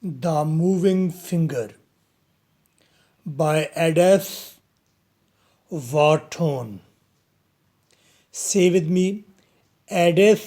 The Moving Finger by Edith Wharton. Say with me, Edith.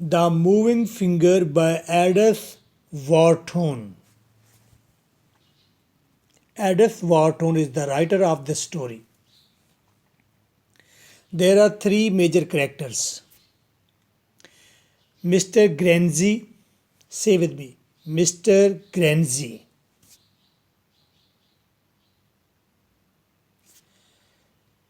The Moving Finger by Edith Wharton. Edith Wharton is the writer of the story. There are three major characters. Mr. Granzy, say with me, Mr. Granzy.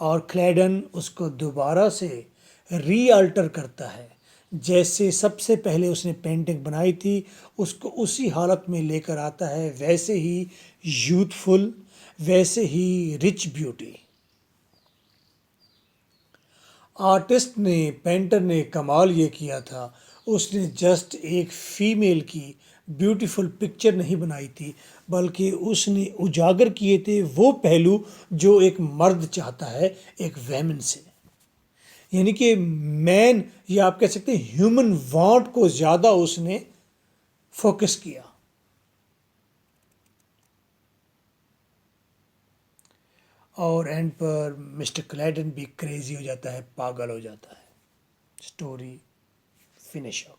اور کلیڈن اس کو دوبارہ سے ری alter کرتا ہے، جیسے سب سے پہلے اس نے پینٹنگ بنائی تھی اس کو اسی حالت میں لے کر آتا ہے، ویسے ہی یوتھفل، ویسے ہی رچ بیوٹی۔ آرٹسٹ نے، پینٹر نے کمال یہ کیا تھا، اس نے جسٹ ایک فیمیل کی بیوٹیفل پکچر نہیں بنائی تھی، بلکہ اس نے اجاگر کیے تھے وہ پہلو جو ایک مرد چاہتا ہے ایک ویمن سے، یعنی کہ مین، یا آپ کہہ سکتے ہیں ہیومن وانٹ کو زیادہ اس نے فوکس کیا۔ اور اینڈ پر مسٹر کلیڈن بھی کریزی ہو جاتا ہے، پاگل ہو جاتا ہے۔ اسٹوری فنش ہو۔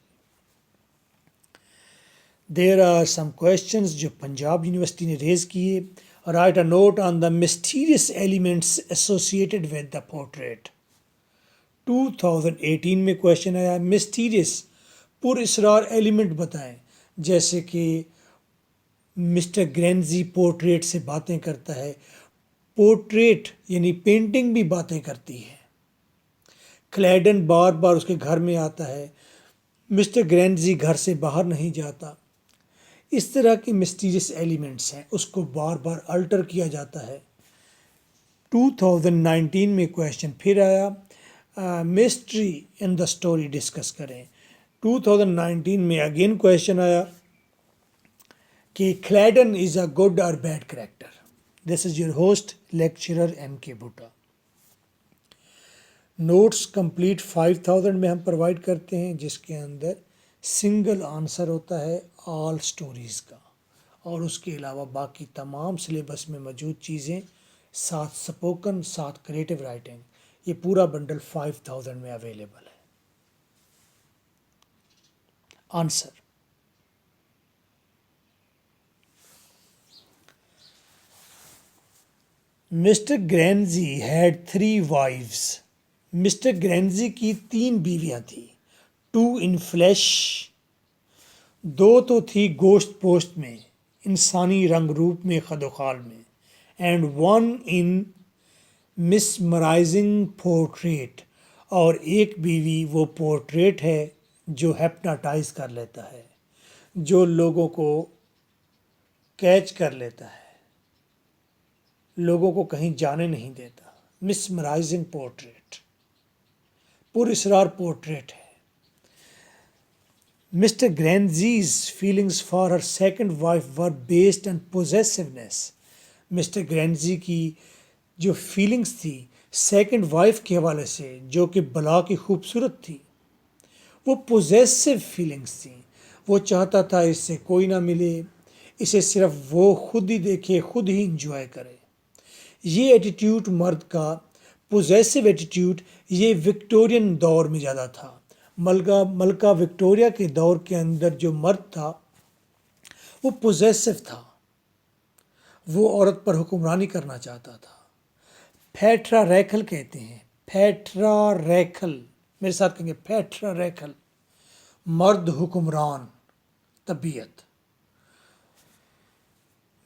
دیر آر سم کوشچنز جو پنجاب یونیورسٹی نے ریز کیے۔ Write a note on the mysterious elements associated with the portrait. 2018 میں کوشچن آیا، مسٹیریس پر اسرار ایلیمنٹ بتائیں، جیسے کہ مسٹر گرینزی پورٹریٹ سے باتیں کرتا ہے، پورٹریٹ یعنی پینٹنگ بھی باتیں کرتی ہے، کلیڈن بار بار اس کے گھر میں آتا ہے، مسٹر گرینزی گھر سے باہر نہیں جاتا۔ اس طرح کے مسٹیریس ایلیمنٹس ہیں، اس کو بار بار الٹر کیا جاتا ہے۔ 2019 میں کویشچن پھر آیا، mystery in the story discuss کریں۔ 2019 میں اگین کویشچن آیا کہ کلیڈن از اے گڈ اور bad character. This is your host lecturer MK Bhatta. Notes complete 5000 میں ہم پرووائڈ کرتے ہیں، جس کے اندر سنگل آنسر ہوتا ہے آل سٹوریز کا، اور اس کے علاوہ باقی تمام سلیبس میں موجود چیزیں، ساتھ سپوکن، ساتھ کریٹو رائٹنگ، یہ پورا بنڈل 5000 میں اویلیبل ہے۔ Answer: mister Greenzy had 3 wives۔ Mister Greenzy کی 3 بیویاں تھیں، 2 in flesh، 2 تو تھی گوشت پوشت میں، انسانی رنگ روپ میں، خد و خال میں، اینڈ 1 in mesmerizing portrait، اور ایک بیوی وہ پورٹریٹ ہے جو ہیپناٹائز کر لیتا ہے، جو لوگوں کو کیچ کر لیتا ہے، لوگوں کو کہیں جانے نہیں دیتا۔ مسمرائزنگ پورٹریٹ، پر اسرار پورٹریٹ ہے۔ Mister Greenzy's feelings for her second wife were based on possessiveness. Mister Greenzy کی جو فیلنگز تھی سیکنڈ وائف کے حوالے سے، جو کہ بلا کی خوبصورت تھی، وہ پوزیسو فیلنگز تھیں۔ وہ چاہتا تھا اس سے کوئی نہ ملے، اسے صرف وہ خود ہی دیکھے، خود ہی انجوائے کرے۔ یہ ایٹیٹیوڈ مرد کا، پوزیسو ایٹیٹیوڈ، یہ وکٹورین دور میں زیادہ تھا۔ ملکہ وکٹوریہ کے دور کے اندر جو مرد تھا وہ پوزیسو تھا، وہ عورت پر حکمرانی کرنا چاہتا تھا۔ پیٹرا ریکل کہتے ہیں، پیٹرا ریکل، میرے ساتھ کہیں گے پیٹرا ریکل، مرد حکمران طبیعت۔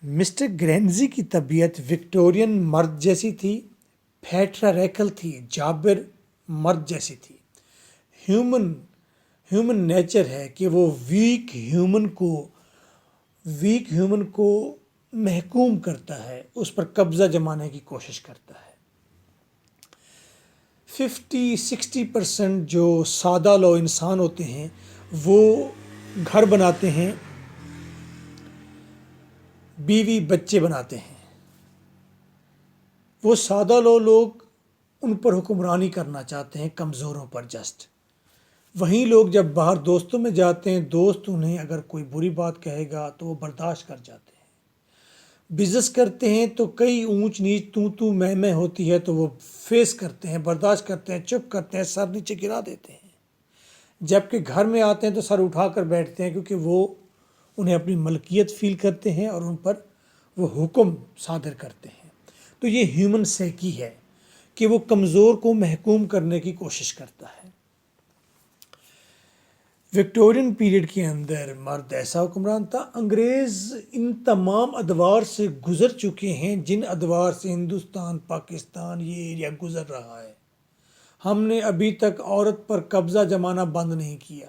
مسٹر گرینزی کی طبیعت وکٹورین مرد جیسی تھی، پیٹرا ریکل تھی جابر مرد جیسی تھی۔ ہیومن نیچر ہے کہ وہ ویک ہیومن کو محکوم کرتا ہے، اس پر قبضہ جمانے کی کوشش کرتا ہے۔ 50-60% جو سادہ لو انسان ہوتے ہیں وہ گھر بناتے ہیں، بیوی بچے بناتے ہیں۔ وہ سادہ لو لوگ ان پر حکمرانی کرنا چاہتے ہیں، کمزوروں پر جسٹ۔ وہیں لوگ جب باہر دوستوں میں جاتے ہیں، دوست انہیں اگر کوئی بری بات کہے گا تو وہ برداشت کر جاتے ہیں۔ بزنس کرتے ہیں تو کئی اونچ نیچ تو میں ہوتی ہے تو وہ فیس کرتے ہیں، برداشت کرتے ہیں، چپ کرتے ہیں، سر نیچے گرا دیتے ہیں۔ جبکہ گھر میں آتے ہیں تو سر اٹھا کر بیٹھتے ہیں، کیونکہ وہ انہیں اپنی ملکیت فیل کرتے ہیں اور ان پر وہ حکم صادر کرتے ہیں۔ تو یہ ہیومن سائیکی ہے کہ وہ کمزور کو محکوم کرنے کی کوشش کرتا ہے۔ وکٹورین پیریڈ کے اندر مرد ایسا حکمران تھا. انگریز ان تمام ادوار سے گزر چکے ہیں جن ادوار سے ہندوستان پاکستان یہ ایریا گزر رہا ہے. ہم نے ابھی تک عورت پر قبضہ جمانا بند نہیں کیا.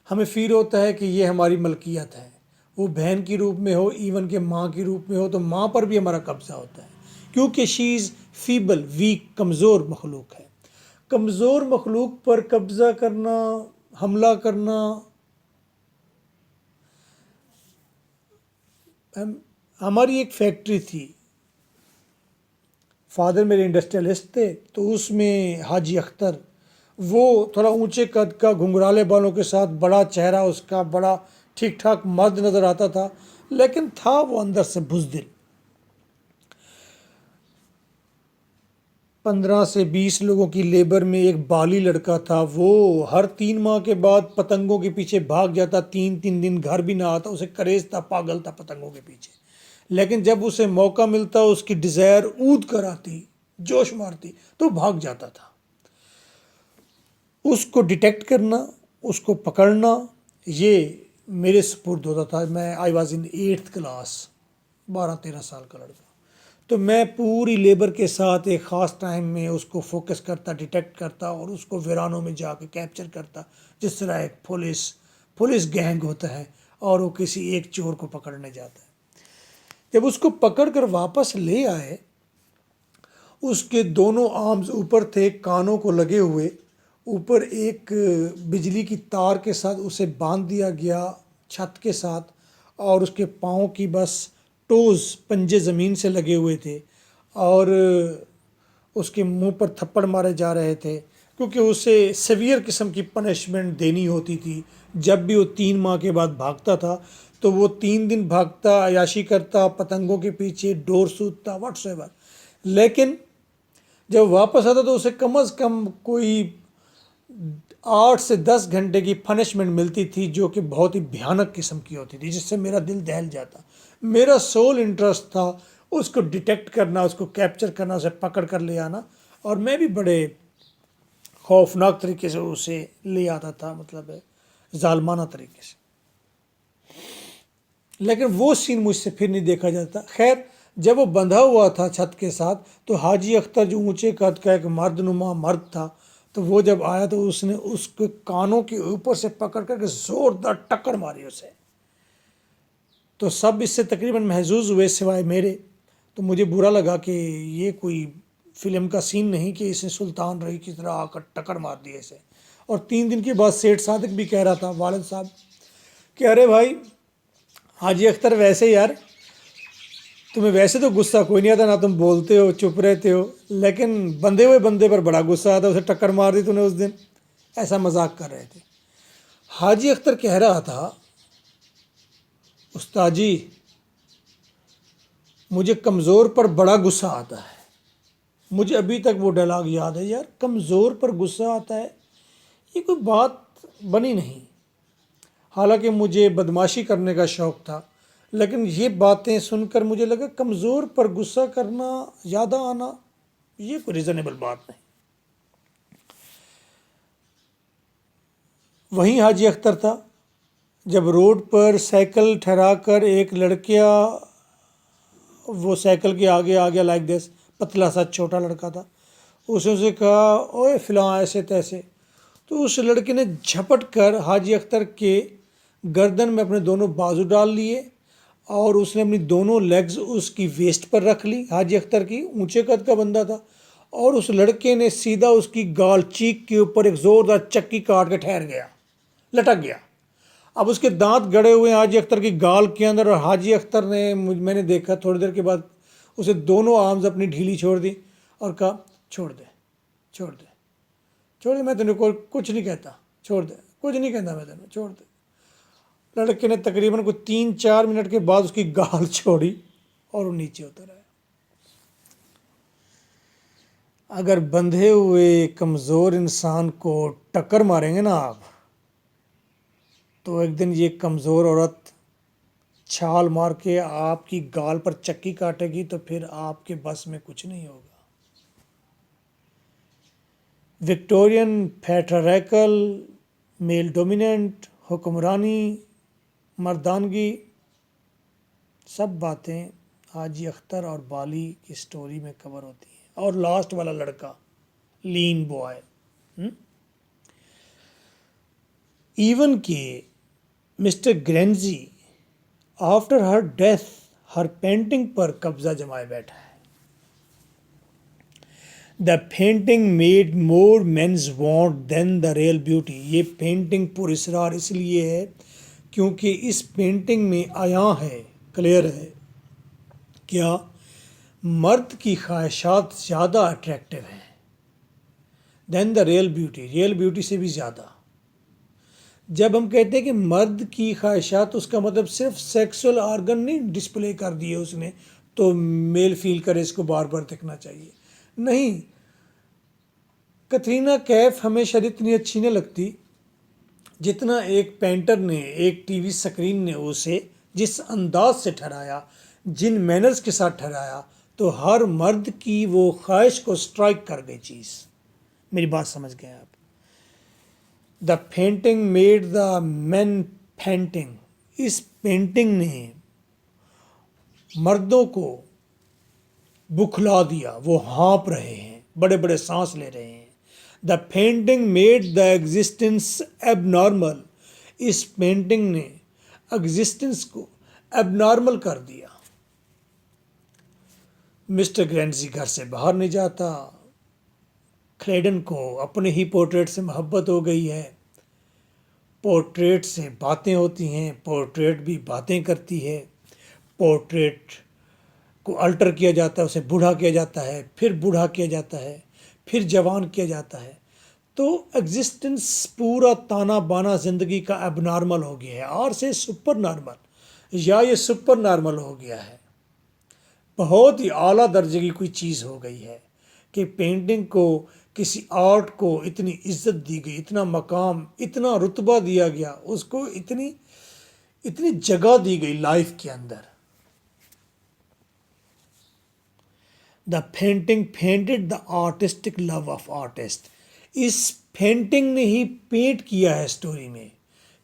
ہمیں فیل ہوتا ہے کہ یہ ہماری ملکیت ہے، وہ بہن کی روپ میں ہو، ایون کہ ماں کی روپ میں ہو، تو ماں پر بھی ہمارا قبضہ ہوتا ہے، کیونکہ شی از فیبل، ویک، کمزور مخلوق ہے. کمزور مخلوق پر قبضہ کرنا، حملہ کرنا. ہماری ایک فیکٹری تھی، فادر میرے انڈسٹریلسٹ تھے، تو اس میں حاجی اختر، وہ تھوڑا اونچے قد کا، گھنگرالے بالوں کے ساتھ، بڑا چہرہ اس کا، بڑا ٹھیک ٹھاک مرد نظر آتا تھا، لیکن تھا وہ اندر سے بزدل. 15 سے 20 لوگوں کی لیبر میں ایک بالی لڑکا تھا. وہ ہر 3 ماہ کے بعد پتنگوں کے پیچھے بھاگ جاتا، 3 دن گھر بھی نہ آتا. اسے کریز تھا، پاگل تھا پتنگوں کے پیچھے. لیکن جب اسے موقع ملتا، اس کی ڈیزائر اود کر آتی، جوش مارتی، تو بھاگ جاتا تھا. اس کو ڈیٹیکٹ کرنا، اس کو پکڑنا، یہ میرے سپرد ہوتا تھا. میں I was in 8th class, 12-13 سال کا لڑکا. تو میں پوری لیبر کے ساتھ ایک خاص ٹائم میں اس کو فوکس کرتا، ڈیٹیکٹ کرتا، اور اس کو ویرانوں میں جا کے کیپچر کرتا، جس طرح ایک پولیس گینگ ہوتا ہے اور وہ کسی ایک چور کو پکڑنے جاتا ہے. جب اس کو پکڑ کر واپس لے آئے، اس کے دونوں آرمز اوپر تھے، کانوں کو لگے ہوئے، اوپر ایک بجلی کی تار کے ساتھ اسے باندھ دیا گیا چھت کے ساتھ، اور اس کے پاؤں کی بس ٹوز، پنجے زمین سے لگے ہوئے تھے، اور اس کے منہ پر تھپڑ مارے جا رہے تھے، کیونکہ اسے سیویئر قسم کی پنشمنٹ دینی ہوتی تھی. جب بھی وہ 3 ماہ کے بعد بھاگتا تھا تو وہ 3 دن بھاگتا، عیاشی کرتا، پتنگوں کے پیچھے ڈور سودتا، واٹس ایور. لیکن جب واپس آتا تو اسے کم از کم کوئی 8 سے 10 گھنٹے کی پنشمنٹ ملتی تھی، جو کہ بہت ہی بھیانک قسم کی ہوتی تھی، جس سے میرا دل دہل جاتا. میرا سول انٹرسٹ تھا اس کو ڈیٹیکٹ کرنا، اس کو کیپچر کرنا، اسے پکڑ کر لے آنا، اور میں بھی بڑے خوفناک طریقے سے اسے لے آتا تھا، مطلب ظالمانہ طریقے سے. لیکن وہ سین مجھ سے پھر نہیں دیکھا جاتا. خیر، جب وہ بندھا ہوا تھا چھت کے ساتھ، تو حاجی اختر جو اونچے قد کا ایک مرد نما مرد تھا، تو وہ جب آیا تو اس نے اس کے کانوں کے اوپر سے پکڑ کر کے زوردار ٹکر ماری اسے. تو سب اس سے تقریباً محظوظ ہوئے سوائے میرے. تو مجھے برا لگا کہ یہ کوئی فلم کا سین نہیں کہ اس نے سلطان رہی کی طرح آ کر ٹکر مار دی اسے. اور 3 دن کے بعد سیٹھ صادق بھی کہہ رہا تھا، والد صاحب، کہ ارے بھائی حاجی اختر، ویسے یار تمہیں ویسے تو غصہ کوئی نہیں آتا، نہ تم بولتے ہو، چپ رہتے ہو، لیکن بندے ہوئے بندے پر بڑا غصہ آتا، اسے ٹکر مار دی تو نے اس دن. ایسا مذاق کر رہے تھے. حاجی اختر کہہ رہا تھا، استاد جی مجھے کمزور پر بڑا غصہ آتا ہے. مجھے ابھی تک وہ ڈائلاگ یاد ہے. یار کمزور پر غصہ آتا ہے، یہ کوئی بات بنی نہیں. حالانکہ مجھے بدماشی کرنے کا شوق تھا، لیکن یہ باتیں سن کر مجھے لگا کمزور پر غصہ کرنا، زیادہ آنا، یہ کوئی ریزنیبل بات نہیں. وہیں حاجی اختر تھا جب روڈ پر سائیکل ٹھہرا کر ایک لڑکیا، وہ سائیکل کے آگے آ گیا، لائک دس، پتلا سا چھوٹا لڑکا تھا. اس نے اسے کہا، اوے فلاں ایسے تیسے. تو اس لڑکے نے جھپٹ کر حاجی اختر کے گردن میں اپنے دونوں بازو ڈال لیے، اور اس نے اپنی دونوں لیگز اس کی ویسٹ پر رکھ لی. حاجی اختر کی اونچے قد کا بندہ تھا، اور اس لڑکے نے سیدھا اس کی گال چیک کے اوپر ایک زوردار چکی کاٹ کے ٹھہر گیا، لٹک گیا. اب اس کے دانت گڑے ہوئے ہیں حاجی اختر کی گال کے اندر، اور حاجی اختر نے، میں نے دیکھا تھوڑی دیر کے بعد، اسے دونوں آرمز اپنی ڈھیلی چھوڑ دی اور کہا، چھوڑ دے چھوڑ دے چھوڑ دے، میں تینے کو کچھ نہیں کہتا، چھوڑ دے، کچھ نہیں کہتا میں تینے، چھوڑ دے. لڑکے نے تقریباً کوئی 3-4 منٹ کے بعد اس کی گال چھوڑی اور وہ نیچے اتر آیا. اگر بندھے ہوئے کمزور انسان کو ٹکر ماریں گے نا آپ، تو ایک دن یہ کمزور عورت چھال مار کے آپ کی گال پر چکی کاٹے گی، تو پھر آپ کے بس میں کچھ نہیں ہوگا. وکٹورین پیٹریارکل میل ڈومیننٹ، حکمرانی، مردانگی، سب باتیں حاجی اختر اور بالی کی سٹوری میں کور ہوتی ہیں. اور لاسٹ والا لڑکا لین بوائے. ایون کہ mister Greenzy after her death her painting پر قبضہ جمائے بیٹھا ہے. The painting made more men's want than the real beauty. یہ پینٹنگ پر اصرار اس لیے ہے کیونکہ اس پینٹنگ میں عیاں ہے، کلیئر ہے، کیا مرد کی خواہشات زیادہ اٹریکٹیو ہیں than the real beauty, real beauty سے بھی زیادہ. جب ہم کہتے ہیں کہ مرد کی خواہشات، اس کا مطلب صرف سیکسول آرگن نہیں ڈسپلے کر دیے اس نے تو میل فیل کرے اس کو بار بار دیکھنا چاہیے، نہیں. کترینہ کیف ہمیں شاید اتنی اچھی نہیں لگتی جتنا ایک پینٹر نے، ایک ٹی وی سکرین نے اسے جس انداز سے ٹھہرایا، جن مینرز کے ساتھ ٹھہرایا، تو ہر مرد کی وہ خواہش کو سٹرائک کر گئی چیز. میری بات سمجھ گئے آپ؟ The painting made the man painting. اس پینٹنگ نے مردوں کو بکھلا دیا، وہ ہانپ رہے ہیں، بڑے بڑے سانس لے رہے ہیں. The painting made the existence abnormal. اس پینٹنگ نے ایگزسٹنس کو ایب نارمل کر دیا. مسٹر گرینزی گھر سے باہر نہیں جاتا. کلیڈن کو اپنے ہی پورٹریٹ سے محبت ہو گئی ہے. پورٹریٹ سے باتیں ہوتی ہیں، پورٹریٹ بھی باتیں کرتی ہے. پورٹریٹ کو الٹر کیا جاتا ہے، اسے بوڑھا کیا جاتا ہے، پھر بوڑھا کیا جاتا ہے، پھر جوان کیا جاتا ہے. تو ایگزسٹنس پورا تانا بانا زندگی کا اب نارمل ہو گیا ہے، اور سے سپر نارمل، یا یہ سپر نارمل ہو گیا ہے. بہت ہی اعلیٰ درجے کی کوئی چیز ہو گئی ہے کہ پینٹنگ کو، کسی آرٹ کو اتنی عزت دی گئی، اتنا مقام، اتنا رتبہ دیا گیا، اس کو اتنی جگہ دی گئی لائف کے اندر. The painting painted the artistic love of artist. اس پینٹنگ نے ہی پینٹ کیا ہے سٹوری میں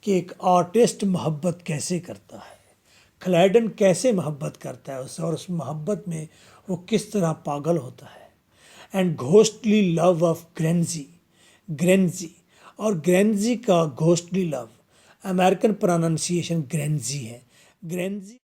کہ ایک آرٹسٹ محبت کیسے کرتا ہے، کلیڈن کیسے محبت کرتا ہے اس سے، اور اس محبت میں وہ کس طرح پاگل ہوتا ہے. And ghostly love of Greenzy. اور گرینزی کا گھوسٹلی لو، امریکن پروننسیشن گرینزی ہے. گرینزی